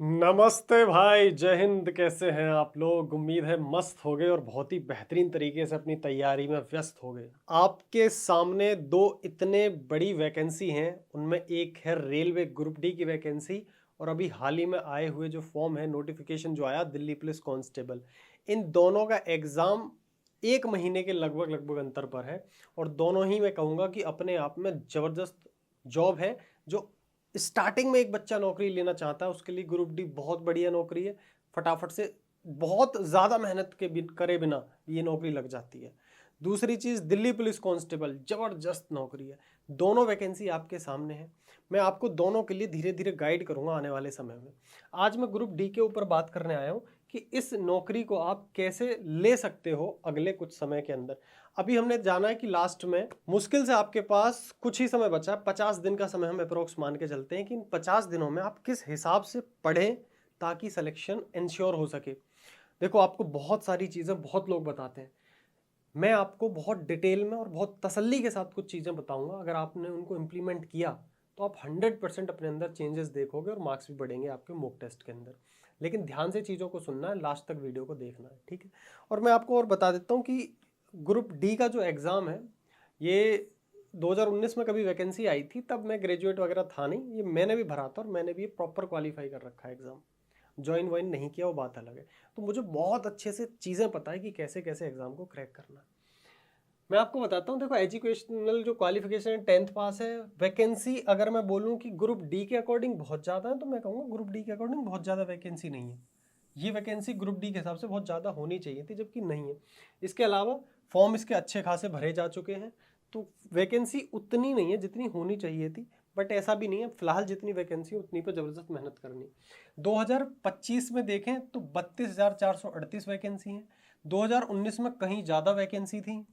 नमस्ते भाई, जय हिंद। कैसे हैं आप लोग? उम्मीद है मस्त हो गए और बहुत ही बेहतरीन तरीके से अपनी तैयारी में व्यस्त हो गए। आपके सामने दो इतने बड़ी वैकेंसी हैं, उनमें एक है रेलवे ग्रुप डी की वैकेंसी और अभी हाल ही में आए हुए जो फॉर्म है, नोटिफिकेशन जो आया दिल्ली पुलिस कांस्टेबल। इन दोनों का एग्ज़ाम एक महीने के लगभग लगभग अंतर पर है और दोनों ही मैं कहूँगा कि अपने आप में ज़बरदस्त जॉब है। जो स्टार्टिंग में एक बच्चा नौकरी लेना चाहता है उसके लिए ग्रुप डी बहुत बढ़िया नौकरी है। फटाफट से बहुत ज़्यादा मेहनत के करे बिना ये नौकरी लग जाती है। दूसरी चीज़, दिल्ली पुलिस कांस्टेबल ज़बरदस्त नौकरी है। दोनों वैकेंसी आपके सामने है। मैं आपको दोनों के लिए धीरे धीरे गाइड करूंगा आने वाले समय में। आज मैं ग्रुप डी के ऊपर बात करने आया हूँ कि इस नौकरी को आप कैसे ले सकते हो अगले कुछ समय के अंदर। अभी हमने जाना है कि लास्ट में मुश्किल से आपके पास कुछ ही समय बचा है, 50 दिन का समय हम अप्रोक्स मान के चलते हैं कि इन 50 दिनों में आप किस हिसाब से पढ़ें ताकि सिलेक्शन इंश्योर हो सके। देखो, आपको बहुत सारी चीज़ें बहुत लोग बताते हैं, मैं आपको बहुत डिटेल में और बहुत तसल्ली के साथ कुछ चीज़ें बताऊंगा। अगर आपने उनको इम्प्लीमेंट किया तो आप 100% अपने अंदर चेंजेस देखोगे और मार्क्स भी बढ़ेंगे आपके मॉक टेस्ट के अंदर। लेकिन ध्यान से चीज़ों को सुनना है, लास्ट तक वीडियो को देखना है, ठीक है। और मैं आपको और बता देता हूँ कि ग्रुप डी का जो एग्ज़ाम है, ये 2019 में कभी वैकेंसी आई थी, तब मैं ग्रेजुएट वगैरह था नहीं। ये मैंने भी भरा था और मैंने भी ये प्रॉपर क्वालिफाई कर रखा है एग्ज़ाम। ज्वाइन वाइन नहीं किया वो बात अलग है। तो मुझे बहुत अच्छे से चीज़ें पता है कि कैसे कैसे एग्ज़ाम को क्रैक करना है। मैं आपको बताता हूँ, देखो एजुकेशनल जो क्वालिफिकेशन है 10th पास है। वैकेंसी अगर मैं बोलूँ कि ग्रुप डी के अकॉर्डिंग बहुत ज़्यादा है, तो मैं कहूँगा ग्रुप डी के अकॉर्डिंग बहुत ज़्यादा वैकेंसी नहीं है। ये वैकेंसी ग्रुप डी के हिसाब से बहुत ज़्यादा होनी चाहिए थी, जबकि नहीं है। इसके अलावा फॉर्म इसके अच्छे खासे भरे जा चुके हैं, तो वैकेंसी उतनी नहीं है जितनी होनी चाहिए थी। बट ऐसा भी नहीं है, फिलहाल जितनी वैकेंसी उतनी पर ज़बरदस्त मेहनत करनी। 2025 में देखें तो 32,438 वैकेंसी हैं। 2019 में कहीं ज़्यादा वैकेंसी थी,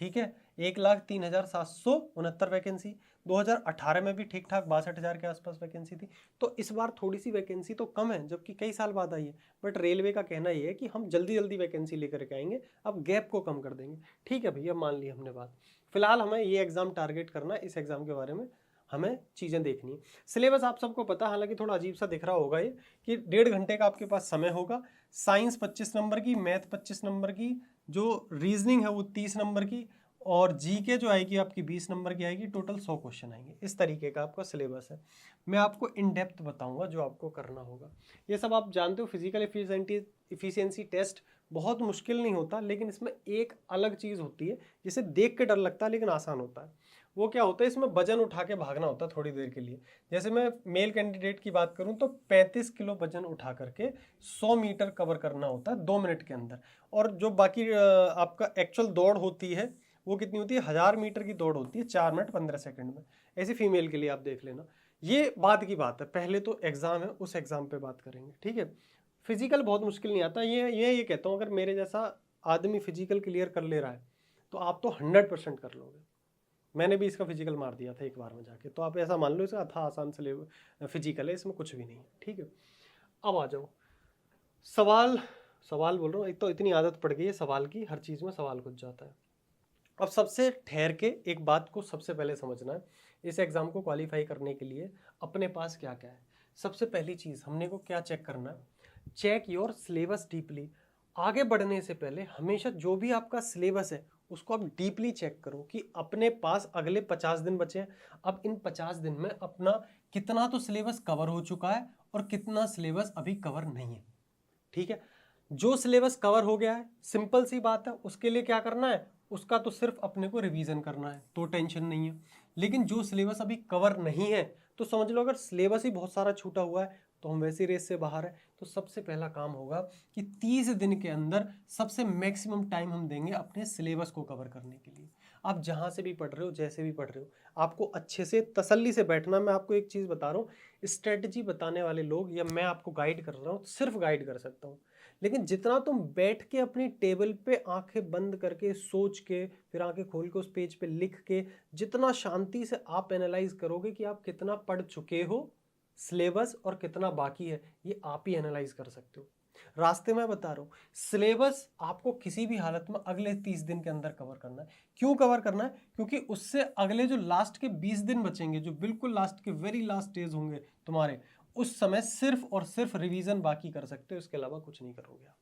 ठीक है, 1,03,769 वैकेंसी। 2018 में भी ठीक ठाक 62,000 के आसपास वैकेंसी थी। तो इस बार थोड़ी सी वैकेंसी तो कम है, जबकि कई साल बाद आई है। बट रेलवे का कहना ये है कि हम जल्दी जल्दी वैकेंसी लेकर के आएंगे, अब गैप को कम कर देंगे। ठीक है भैया, मान ली हमने बात। फिलहाल हमें ये एग्ज़ाम टारगेट करना है, इस एग्ज़ाम के बारे में हमें चीज़ें देखनी है। सिलेबस आप सबको पता है, हालांकि थोड़ा अजीब सा दिख रहा होगा ये, कि 1.5 घंटे का आपके पास समय होगा। साइंस 25 नंबर की, मैथ 25 नंबर की, जो रीजनिंग है वो 30 नंबर की, और जीके जो आएगी आपकी 20 नंबर की आएगी। टोटल 100 क्वेश्चन आएंगे। इस तरीके का आपका सिलेबस है। मैं आपको इन डेप्थ बताऊंगा जो आपको करना होगा। ये सब आप जानते हो, फिजिकल इफिशियंसी टेस्ट बहुत मुश्किल नहीं होता, लेकिन इसमें एक अलग चीज़ होती है जिसे देख के डर लगता है लेकिन आसान होता है। वो क्या होता है, इसमें वजन उठा के भागना होता है थोड़ी देर के लिए। जैसे मैं मेल कैंडिडेट की बात करूं तो 35 किलो वजन उठा करके 100 मीटर कवर करना होता है 2 मिनट के अंदर। और जो बाकी आपका एक्चुअल दौड़ होती है वो कितनी होती है, 1000 मीटर की दौड़ होती है 4 मिनट 15 सेकंड में। ऐसी फीमेल के लिए आप देख लेना। ये बात की बात है, पहले तो एग्जाम है, उस एग्जाम पे बात करेंगे, ठीक है। फिजिकल बहुत मुश्किल नहीं आता। ये कहता हूँ, अगर मेरे जैसा आदमी फिजिकल क्लियर कर ले रहा है तो आप तो 100% कर लोगे। मैंने भी इसका फिजिकल मार दिया था एक बार में जाके, तो आप ऐसा मान लो इसका था आसान से फिजिकल है, इसमें कुछ भी नहीं है, ठीक है। अब आ जाओ सवाल। सवाल बोल रहा हूँ, एक तो इतनी आदत पड़ गई है सवाल की, हर चीज़ में सवाल घुस जाता है। अब सबसे ठहर के एक बात को सबसे पहले समझना है, इस एग्ज़ाम को क्वालिफाई करने के लिए अपने पास क्या क्या है। सबसे पहली चीज़ हमने को क्या चेक करना है, चेक योर सिलेबस डीपली। आगे बढ़ने से पहले हमेशा जो भी आपका सिलेबस है उसको आप डीपली चेक करो कि अपने पास अगले 50 दिन बचे हैं। अब इन 50 दिन में अपना कितना तो सिलेबस कवर हो चुका है और कितना सिलेबस अभी कवर नहीं है, ठीक है। जो सिलेबस कवर हो गया है, सिंपल सी बात है, उसके लिए क्या करना है, उसका तो सिर्फ अपने को रिवीजन करना है, तो टेंशन नहीं है। लेकिन जो सिलेबस अभी कवर नहीं है, तो समझ लो अगर सिलेबस ही बहुत सारा छूटा हुआ है तो हम वैसी रेस से बाहर है। तो सबसे पहला काम होगा कि 30 दिन के अंदर सबसे मैक्सिमम टाइम हम देंगे अपने सिलेबस को कवर करने के लिए। आप जहाँ से भी पढ़ रहे हो, जैसे भी पढ़ रहे हो, आपको अच्छे से तसल्ली से बैठना। मैं आपको एक चीज़ बता रहा हूँ, स्ट्रेटजी बताने वाले लोग या मैं आपको गाइड कर रहा हूँ, सिर्फ गाइड कर सकता हूँ। लेकिन जितना तुम बैठ के अपनी टेबल पे आंखें बंद करके सोच के फिर आंखें खोल के उस पेज पे लिख के जितना शांति से आप एनालाइज करोगे कि आप कितना पढ़ चुके हो सिलेबस और कितना बाकी है, ये आप ही एनालाइज कर सकते हो। रास्ते में बता रहा हूँ, सिलेबस आपको किसी भी हालत में अगले 30 दिन के अंदर कवर करना है। क्यों कवर करना है? क्योंकि उससे अगले जो लास्ट के 20 दिन बचेंगे, जो बिल्कुल लास्ट के वेरी लास्ट डेज होंगे तुम्हारे, उस समय सिर्फ और सिर्फ रिवीजन बाकी कर सकते हो, इसके अलावा कुछ नहीं करोगे आप।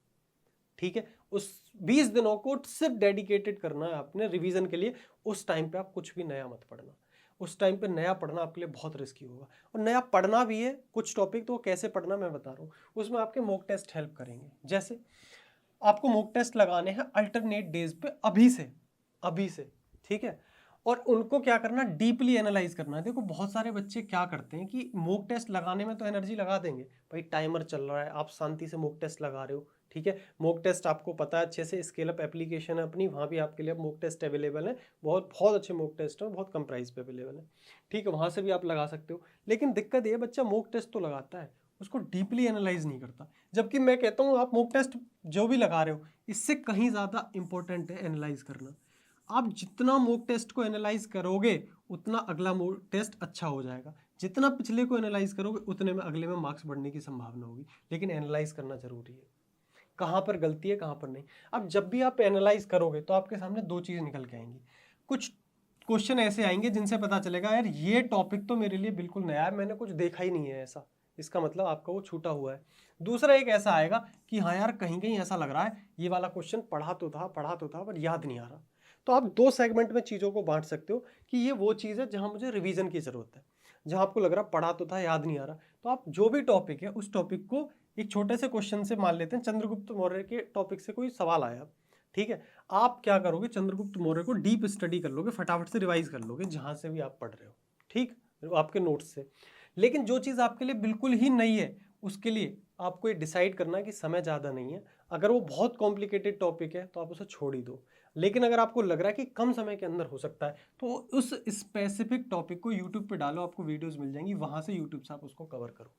ठीक है, उस 20 दिनों को सिर्फ डेडिकेटेड करना है आपने रिवीजन के लिए। उस टाइम पे आप कुछ भी नया मत पढ़ना। उस टाइम पे नया पढ़ना आपके लिए बहुत रिस्की होगा। और नया पढ़ना भी है कुछ टॉपिक, तो कैसे पढ़ना मैं बता रहा हूँ। उसमें आपके मॉक टेस्ट हेल्प करेंगे। जैसे आपको मॉक टेस्ट लगाने हैं अल्टरनेट डेज पे अभी से, ठीक है। और उनको क्या करना, डीपली एनालाइज करना है। देखो बहुत सारे बच्चे क्या करते हैं कि मॉक टेस्ट लगाने में तो एनर्जी लगा देंगे, भाई टाइमर चल रहा है, आप शांति से मॉक टेस्ट लगा रहे हो, ठीक है। मॉक टेस्ट आपको पता है अच्छे से, स्केल अप एप्लीकेशन है अपनी, वहाँ भी आपके लिए मॉक टेस्ट अवेलेबल है, बहुत बहुत अच्छे मॉक टेस्ट है, बहुत कम प्राइस पे अवेलेबल है, ठीक है। वहाँ से भी आप लगा सकते हो। लेकिन दिक्कत ये, बच्चा मॉक टेस्ट तो लगाता है, उसको डीपली एनालाइज नहीं करता। जबकि मैं कहता हूँ आप मॉक टेस्ट जो भी लगा रहे हो, इससे कहीं ज़्यादा इंपॉर्टेंट है एनालाइज करना। आप जितना मॉक टेस्ट को एनालाइज करोगे उतना अगला मॉक टेस्ट अच्छा हो जाएगा। जितना पिछले को एनालाइज करोगे उतने में अगले में मार्क्स बढ़ने की संभावना होगी। लेकिन एनालाइज करना जरूरी है, कहाँ पर गलती है कहाँ पर नहीं। अब जब भी आप एनालाइज करोगे तो आपके सामने दो चीज़ निकल के आएंगी। कुछ क्वेश्चन ऐसे आएंगे जिनसे पता चलेगा यार ये टॉपिक तो मेरे लिए बिल्कुल नया है, मैंने कुछ देखा ही नहीं है ऐसा, इसका मतलब आपका वो छूटा हुआ है। दूसरा एक ऐसा आएगा कि हाँ यार कहीं कहीं ऐसा लग रहा है ये वाला क्वेश्चन पढ़ा तो था पर याद नहीं आ रहा। तो आप दो सेगमेंट में चीज़ों को बांट सकते हो कि ये वो चीज़ है जहाँ मुझे रिवीजन की ज़रूरत है, जहाँ आपको लग रहा पढ़ा तो था याद नहीं आ रहा। तो आप जो भी टॉपिक है उस टॉपिक को एक छोटे से क्वेश्चन से मान लेते हैं, चंद्रगुप्त मौर्य के टॉपिक से कोई सवाल आया, ठीक है। आप क्या करोगे, चंद्रगुप्त मौर्य को डीप स्टडी कर लोगे, फटाफट से रिवाइज कर लोगे जहाँ से भी आप पढ़ रहे हो, ठीक, आपके नोट्स से। लेकिन जो चीज़ आपके लिए बिल्कुल ही नई है उसके लिए आपको ये डिसाइड करना है कि समय ज़्यादा नहीं है। अगर वो बहुत कॉम्प्लिकेटेड टॉपिक है तो आप उसे छोड़ ही दो। लेकिन अगर आपको लग रहा है कि कम समय के अंदर हो सकता है तो उस स्पेसिफिक टॉपिक को यूट्यूब पे डालो, आपको वीडियोस मिल जाएंगी, वहाँ से यूट्यूब से आप उसको कवर करो,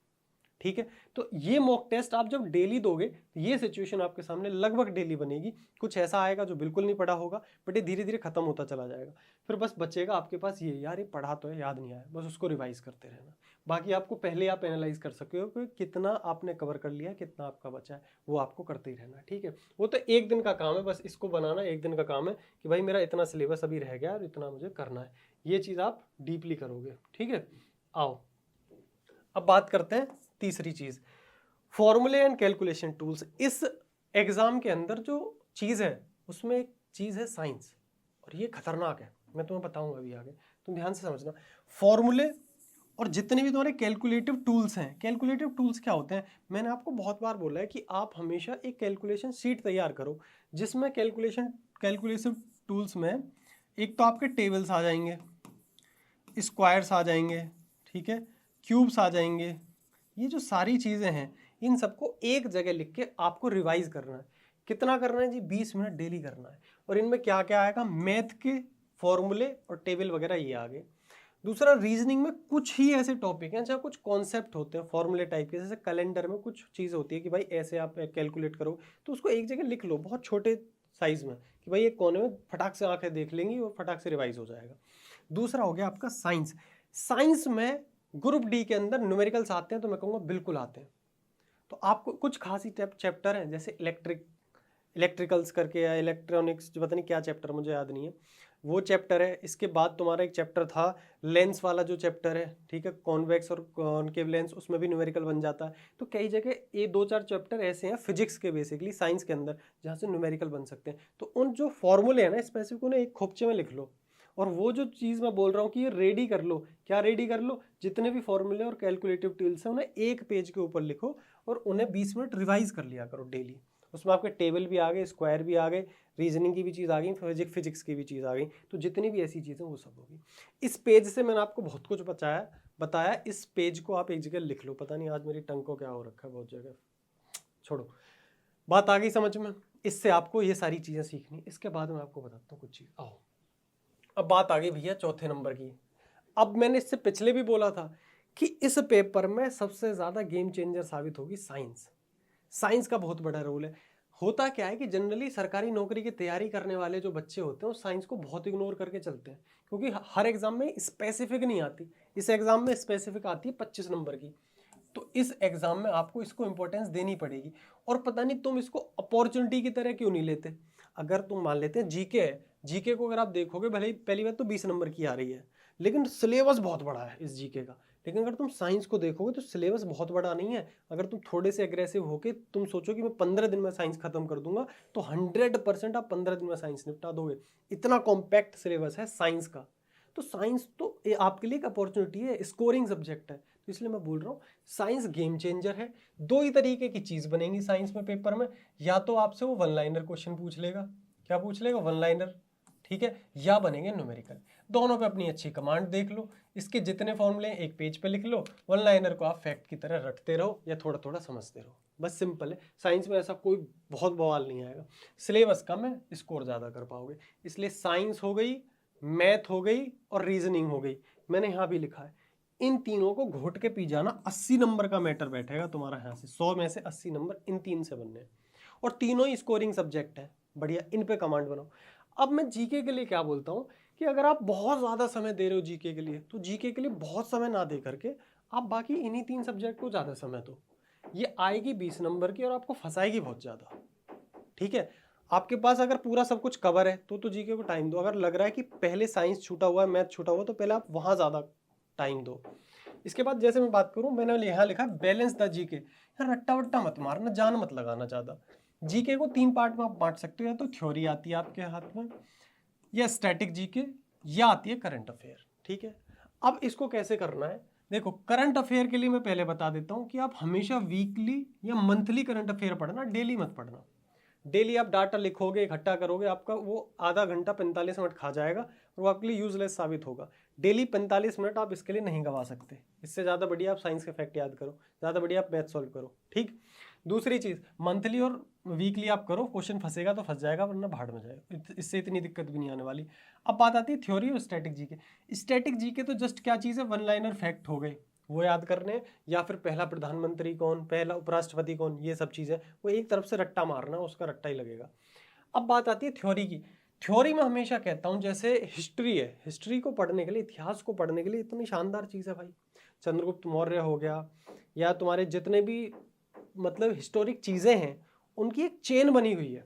ठीक है। तो ये मॉक टेस्ट आप जब डेली दोगे तो ये सिचुएशन आपके सामने लगभग डेली बनेगी। कुछ ऐसा आएगा जो बिल्कुल नहीं पढ़ा होगा, बट ये धीरे धीरे खत्म होता चला जाएगा। फिर बस बचेगा आपके पास ये, यार ये पढ़ा तो है याद नहीं आया, बस उसको रिवाइज करते रहना। बाकी आपको पहले आप एनालाइज कर सकते हो कि कितना आपने कवर कर लिया, कितना आपका बचा है, वो आपको करते ही रहना, ठीक है। वो तो एक दिन का काम है, बस इसको बनाना एक दिन का काम है कि भाई मेरा इतना सिलेबस अभी रह गया और इतना मुझे करना है। ये चीज़ आप डीपली करोगे, ठीक है। आओ अब बात करते हैं तीसरी चीज़, फॉर्मूले एंड कैलकुलेशन टूल्स। इस एग्ज़ाम के अंदर जो चीज़ है उसमें एक चीज़ है साइंस, और ये खतरनाक है, मैं तुम्हें बताऊंगा अभी आगे, तुम ध्यान से समझना। फॉर्मूले और जितने भी तुम्हारे कैलकुलेटिव टूल्स हैं, कैलकुलेटिव टूल्स क्या होते हैं, मैंने आपको बहुत बार बोला है कि आप हमेशा एक कैलकुलेशन शीट तैयार करो जिसमें कैलकुलेटिव टूल्स में एक तो आपके टेबल्स आ जाएंगे, स्क्वायर्स आ जाएंगे, ठीक है, क्यूब्स आ जाएंगे। ये जो सारी चीज़ें हैं इन सबको एक जगह लिख के आपको रिवाइज करना है। कितना करना है जी, 20 मिनट डेली करना है। और इनमें क्या क्या आएगा, मैथ के फॉर्मूले और टेबल वगैरह ये आ गए। दूसरा, रीजनिंग में कुछ ही ऐसे टॉपिक हैं जहाँ कुछ कॉन्सेप्ट होते हैं फॉर्मूले टाइप के, जैसे कैलेंडर में कुछ चीज़ होती है कि भाई ऐसे आप कैलकुलेट करो, तो उसको एक जगह लिख लो बहुत छोटे साइज में कि भाई एक कोने में फटाक से आंखें देख लेंगी और फटाक से रिवाइज हो जाएगा। दूसरा हो गया आपका साइंस। साइंस में ग्रुप डी के अंदर न्यूमेरिकल्स आते हैं, तो मैं कहूँगा बिल्कुल आते हैं। तो आपको कुछ खास ही चैप्टर हैं, जैसे इलेक्ट्रिकल्स करके या इलेक्ट्रॉनिक्स, जो पता नहीं क्या चैप्टर मुझे याद नहीं है, वो चैप्टर है। इसके बाद तुम्हारा एक चैप्टर था लेंस वाला जो चैप्टर है, ठीक है, कॉन्वेक्स और कॉनकेव लेंस, उसमें भी न्यूमेरिकल बन जाता है। तो कई जगह ये 2-4 चैप्टर ऐसे हैं फिजिक्स के, बेसिकली साइंस के अंदर, जहाँ से न्यूमेरिकल बन सकते हैं। तो उन जो फॉर्मूले हैं ना स्पेसिफिक, उन्हें एक खोपचे में लिख लो। और वो जो चीज़ मैं बोल रहा हूँ कि ये रेडी कर लो, क्या रेडी कर लो, जितने भी फॉर्मूले और कैलकुलेटिव टूल्स हैं उन्हें एक पेज के ऊपर लिखो और उन्हें 20 मिनट रिवाइज कर लिया करो डेली। उसमें आपके टेबल भी आ गए, स्क्वायर भी आ गए, रीजनिंग की भी चीज़ आ गई, फिजिक्स की भी चीज़ आ गई। तो जितनी भी ऐसी चीज़ें वो सब होगी। इस पेज से मैंने आपको बहुत कुछ बताया। इस पेज को आप एक जगह लिख लो। पता नहीं आज मेरी टंग को क्या हो रखा है, बहुत जगह, छोड़ो, बात आ गई समझ में। इससे आपको ये सारी चीज़ें सीखनी। इसके बाद मैं आपको बताता हूँ कुछ चीज़। आओ अब बात आ गई भैया चौथे नंबर की। अब मैंने इससे पिछले भी बोला था कि इस पेपर में सबसे ज़्यादा गेम चेंजर साबित होगी साइंस। साइंस का बहुत बड़ा रोल है। होता क्या है कि जनरली सरकारी नौकरी की तैयारी करने वाले जो बच्चे होते हैं वो साइंस को बहुत इग्नोर करके चलते हैं, क्योंकि हर एग्जाम में स्पेसिफिक नहीं आती। इस एग्जाम में स्पेसिफिक आती है 25 नंबर की। तो इस एग्जाम में आपको इसको इंपॉर्टेंस देनी पड़ेगी। और पता नहीं तुम इसको अपॉर्चुनिटी की तरह क्यों नहीं लेते। अगर तुम मान लेते हैं जीके है, जीके को अगर आप देखोगे भले ही पहली बात तो 20 नंबर की आ रही है, लेकिन सिलेबस बहुत बड़ा है इस जीके का। लेकिन अगर तुम साइंस को देखोगे तो सिलेबस बहुत बड़ा नहीं है। अगर तुम थोड़े से एग्रेसिव होके तुम सोचो कि मैं 15 दिन में साइंस खत्म कर दूंगा, तो 100% आप 15 दिन में साइंस निपटा दोगे। इतना कॉम्पैक्ट सिलेबस है साइंस का। तो साइंस तो आपके लिए एक अपॉर्चुनिटी है, स्कोरिंग सब्जेक्ट है। तो इसलिए मैं बोल रहा हूँ साइंस गेम चेंजर है। दो ही तरीके की चीज बनेगी साइंस में पेपर में, या तो आपसे वो वन लाइनर क्वेश्चन पूछ लेगा, क्या पूछ लेगा, वन लाइनर, ठीक है, या बनेंगे न्यूमेरिकल। दोनों पे अपनी अच्छी कमांड देख लो, इसके जितने फॉर्मूले एक पेज पे लिख लो, वन लाइनर को आप फैक्ट की तरह रटते रहो या थोड़ा थोड़ा समझते रहो, बस सिंपल है। साइंस में ऐसा कोई बहुत बवाल नहीं आएगा, सिलेबस कम है, स्कोर ज़्यादा कर पाओगे। इसलिए साइंस हो गई, मैथ हो गई और रीजनिंग हो गई, मैंने यहाँ भी लिखा है। इन तीनों को घोट के पी जाना, 80 नंबर का मैटर बैठेगा तुम्हारा यहाँ से, 100 में से 80 नंबर इन तीन से बनने हैं। और तीनों ही स्कोरिंग सब्जेक्ट है, बढ़िया, इन पे कमांड बनाओ। अब मैं जीके के लिए क्या बोलता हूँ कि अगर आप बहुत ज़्यादा समय दे रहे हो जीके के लिए, तो जीके के लिए बहुत समय ना दे करके आप बाकी इन्हीं 3 सब्जेक्ट को ज़्यादा समय दो। ये आएगी 20 नंबर की और आपको फंसाएगी बहुत ज़्यादा, ठीक है। आपके पास अगर पूरा सब कुछ कवर है तो जीके को टाइम दो। अगर लग रहा है कि पहले साइंस छूटा हुआ है, मैथ छूटा हुआ, तो पहले आप वहाँ ज़्यादा टाइम दो। इसके बाद जैसे मैं बात करूँ, मैंने यहाँ लिखा बैलेंस द जीके। यार रट्टा वट्टा मत मारना, जान मत लगाना ज़्यादा। जीके को 3 पार्ट में आप बांट सकते हो, या तो थ्योरी आती है आपके हाथ में, या स्टैटिक जीके, या आती है करंट अफेयर, ठीक है। अब इसको कैसे करना है, देखो करंट अफेयर के लिए मैं पहले बता देता हूँ कि आप हमेशा वीकली या मंथली करंट अफेयर पढ़ना, डेली मत पढ़ना। डेली आप डाटा लिखोगे, इकट्ठा करोगे, आपका वो आधा घंटा 45 मिनट खा जाएगा और वो आपके लिए यूजलेस साबित होगा। डेली 45 मिनट आप इसके लिए नहीं गवा सकते। इससे ज़्यादा बढ़िया आप साइंस के फैक्ट याद करो, ज़्यादा बढ़िया आप मैथ सॉल्व करो, ठीक। दूसरी चीज़, मंथली और वीकली आप करो, क्वेश्चन फंसेगा तो फंस जाएगा, वरना भाड़ में जाएगा, इससे इतनी दिक्कत भी नहीं आने वाली। अब बात आती है थ्योरी और स्टैटिक जीके। स्टैटिक जीके तो जस्ट क्या चीज़ है, वन लाइनर फैक्ट हो गए, वो याद करने, या फिर पहला प्रधानमंत्री कौन, पहला उपराष्ट्रपति कौन, ये सब चीज़ें, वो एक तरफ से रट्टा मारना, उसका रट्टा ही लगेगा। अब बात आती है थ्योरी की। थ्योरी में हमेशा कहता हूँ, जैसे हिस्ट्री है, हिस्ट्री को पढ़ने के लिए, इतिहास को पढ़ने के लिए इतनी शानदार चीज़ है भाई, चंद्रगुप्त मौर्य हो गया, या तुम्हारे जितने भी मतलब हिस्टोरिक चीज़ें हैं, उनकी एक चेन बनी हुई है,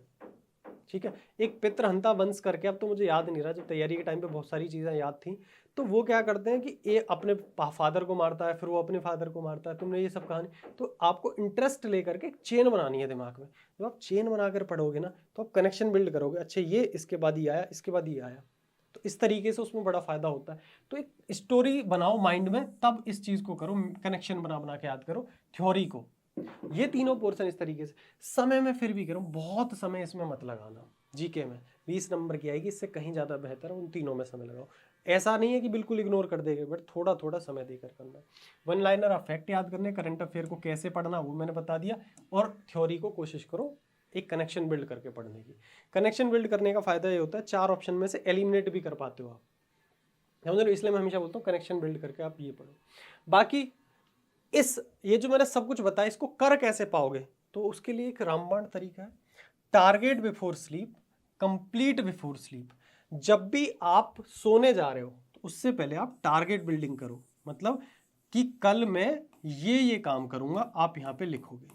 ठीक है। एक पितृहंता वंश करके, अब तो मुझे याद नहीं रहा, जब तैयारी के टाइम पे बहुत सारी चीज़ें याद थी, तो वो क्या करते हैं कि ये अपने फादर को मारता है, फिर वो अपने फादर को मारता है, तुमने ये सब कहानी, तो आपको इंटरेस्ट लेकर के एक चेन बनानी है दिमाग में। जब आप चेन बनाकर पढ़ोगे ना, तो आप कनेक्शन बिल्ड करोगे, अच्छा ये इसके बाद ये आया, इसके बाद ये आया, तो इस तरीके से उसमें बड़ा फायदा होता है। तो एक स्टोरी बनाओ माइंड में, तब इस चीज़ को करो, कनेक्शन बना बना के याद करो थ्योरी को। ये तीनों पोर्शन इस तरीके से। समय में फिर भी करो, बहुत समय इसमें मत लगाना। जीके में 20 नंबर की आएगी, इससे कहीं ज़्यादा बेहतर है उन तीनों में समय लगाओ। ऐसा नहीं है कि बिल्कुल इग्नोर कर देंगे, बट थोड़ा थोड़ा समय देकर करना है। वन लाइनर आप फैक्ट याद करने, करंट अफेयर को कैसे पढ़ना वो मैंने बता दिया, और थ्योरी को कोशिश करो एक कनेक्शन बिल्ड करके पढ़ने की। कनेक्शन बिल्ड करने का फायदा ये होता है, 4 ऑप्शन में से एलिमिनेट भी कर पाते हो आप, समझ लो। इसलिए मैं हमेशा बोलता हूँ कनेक्शन बिल्ड करके आप ये पढ़ो। बाकी ये जो मैंने सब कुछ बताया, इसको कर कैसे पाओगे, तो उसके लिए एक रामबाण तरीका है, target before sleep, complete before sleep. जब भी आप सोने जा रहे हो, तो उससे पहले आप टारगेट बिल्डिंग करो, मतलब कि कल मैं ये काम करूंगा, आप यहाँ पे लिखोगे,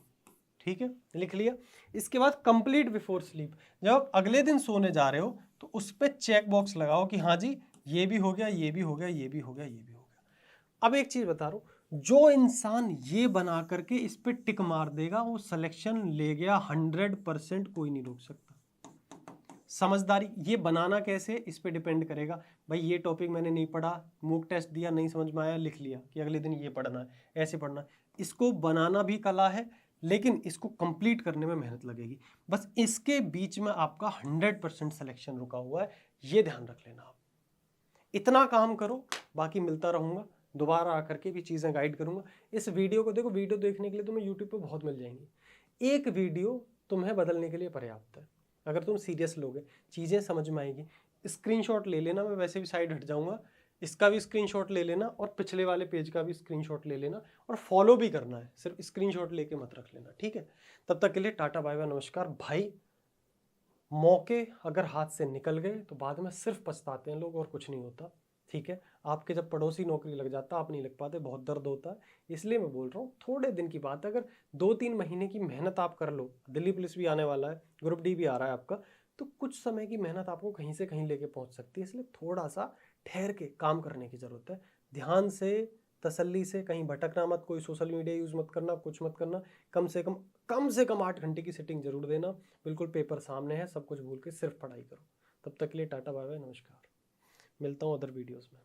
ठीक है, लिख लिया। इसके बाद कंप्लीट बिफोर स्लीप, जब आप अगले दिन सोने जा रहे हो, तो उस पर चेक बॉक्स लगाओ कि हाँ जी ये भी हो गया, ये भी हो गया, ये भी हो गया, ये भी हो गया। अब एक चीज बता रहा हूं, जो इंसान ये बना करके इस पे टिक मार देगा, वो सिलेक्शन ले गया 100%, कोई नहीं रोक सकता। समझदारी, ये बनाना कैसे, इस पे डिपेंड करेगा। भाई ये टॉपिक मैंने नहीं पढ़ा, मूक टेस्ट दिया, नहीं समझ में आया, लिख लिया कि अगले दिन ये पढ़ना है, ऐसे पढ़ना है। इसको बनाना भी कला है, लेकिन इसको कंप्लीट करने में मेहनत लगेगी। बस इसके बीच में आपका 100% सिलेक्शन रुका हुआ है, ये ध्यान रख लेना आप। इतना काम करो, बाकी मिलता रहूँगा, दोबारा आकर के भी चीज़ें गाइड करूँगा। इस वीडियो को देखो, वीडियो देखने के लिए तुम्हें यूट्यूब पे बहुत मिल जाएंगी। एक वीडियो तुम्हें बदलने के लिए पर्याप्त है, अगर तुम सीरियस लोगे, चीज़ें समझ में आएगी। स्क्रीनशॉट ले लेना, मैं वैसे भी साइड हट जाऊँगा, इसका भी स्क्रीनशॉट ले लेना, और पिछले वाले पेज का भी स्क्रीनशॉट ले लेना, और फॉलो भी करना है, सिर्फ स्क्रीनशॉट लेके मत रख लेना, ठीक है। तब तक के लिए टाटा बाय बाय, नमस्कार भाई। मौके अगर हाथ से निकल गए तो बाद में सिर्फ पछताते हैं लोग, और कुछ नहीं होता, ठीक है। आपके जब पड़ोसी नौकरी लग जाता, आप नहीं लग पाते, बहुत दर्द होता है। इसलिए मैं बोल रहा हूँ, थोड़े दिन की बात है, अगर 2-3 महीने की मेहनत आप कर लो, दिल्ली पुलिस भी आने वाला है, ग्रुप डी भी आ रहा है आपका, तो कुछ समय की मेहनत आपको कहीं से कहीं लेके पहुंच सकती है। इसलिए थोड़ा सा ठहर के काम करने की ज़रूरत है, ध्यान से तसल्ली से, कहीं भटकना मत, कोई सोशल मीडिया यूज़ मत करना, कुछ मत करना। कम से कम 8 घंटे की सिटिंग जरूर देना। बिल्कुल पेपर सामने है, सब कुछ भूल के सिर्फ पढ़ाई करो। तब तक के लिए टाटा बाय बाय, नमस्कार। मिलता हूँ अदर वीडियोज़ में।